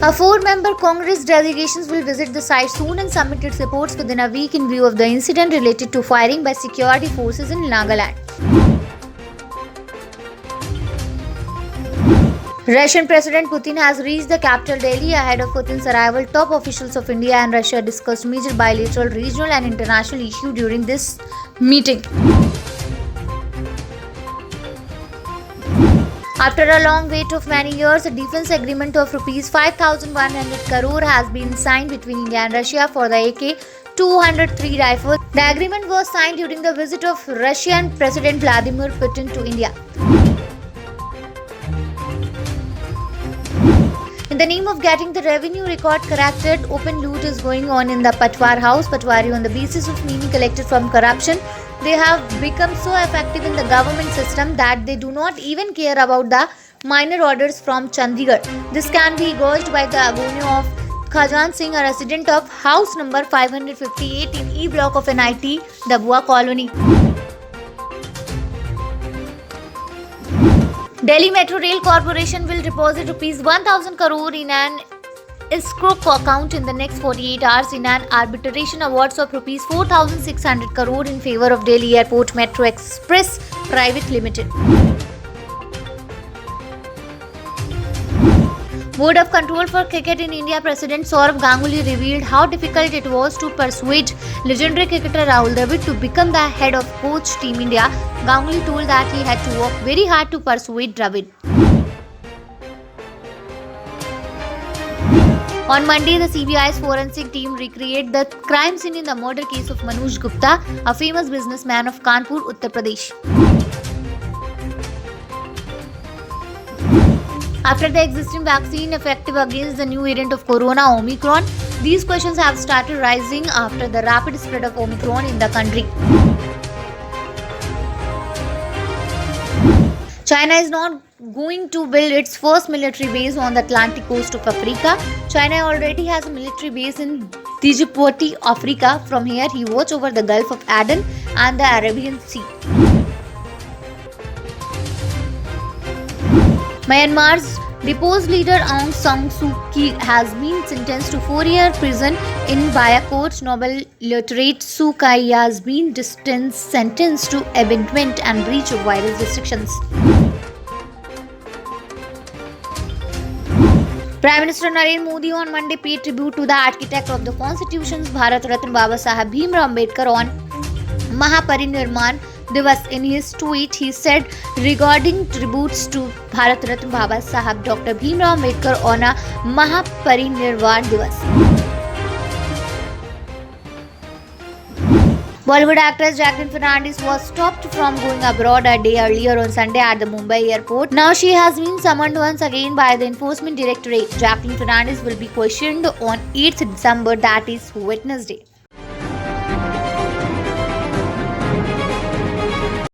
A four-member Congress delegation will visit the site soon and submit its reports within a week in view of the incident related to firing by security forces in Nagaland. Russian President Putin has reached the capital Delhi ahead of Putin's arrival. Top officials of India and Russia discussed major bilateral, regional and international issues during this meeting. After a long wait of many years, a defense agreement of Rs 5,100 crore has been signed between India and Russia for the AK-203 rifle. The agreement was signed during the visit of Russian President Vladimir Putin to India. In the name of getting the revenue record corrected, open loot is going on in the Patwar house. Patwari, on the basis of money collected from corruption, they have become so effective in the government system that they do not even care about the minor orders from Chandigarh. This can be gauged by the agony of Khajan Singh, a resident of house number 558 in E block of NIT, Dabua colony. Delhi Metro Rail Corporation will deposit Rs 1,000 crore in an escrow account in the next 48 hours in an arbitration awards of Rs 4,600 crore in favor of Delhi Airport Metro Express Private Limited. Board of Control for Cricket in India President Sourav Ganguly revealed how difficult it was to persuade legendary cricketer Rahul Dravid to become the head of coach Team India. Ganguly told that he had to work very hard to persuade Dravid. On Monday, the CBI's forensic team recreated the crime scene in the murder case of Manoj Gupta, a famous businessman of Kanpur, Uttar Pradesh. After the existing vaccine effective against the new variant of corona, Omicron, these questions have started rising after the rapid spread of Omicron in the country. China is not going to build its first military base on the Atlantic coast of Africa. China already has a military base in Djibouti, Africa. From here, he watches over the Gulf of Aden and the Arabian Sea. Myanmar's deposed leader Aung San Suu Kyi has been sentenced to 4-year prison in Bayakote. Nobel laureate Suu Kyi has been sentenced to abandonment and breach of virus restrictions. Prime Minister Narendra Modi on Monday paid tribute to the architect of the Constitution's Bharat Ratna Baba Saheb Bhimrao Ambedkar on Mahaparinirvan Divas. In his tweet, he said regarding tributes to Bharat Ratna Baba Saheb Dr. Bhimrao Ambedkar on a Mahaparinirvan Divas. Bollywood actress Jacqueline Fernandez was stopped from going abroad a day earlier on Sunday at the Mumbai airport. Now she has been summoned once again by the Enforcement Directorate. Jacqueline Fernandez will be questioned on 8th December, that is Wednesday.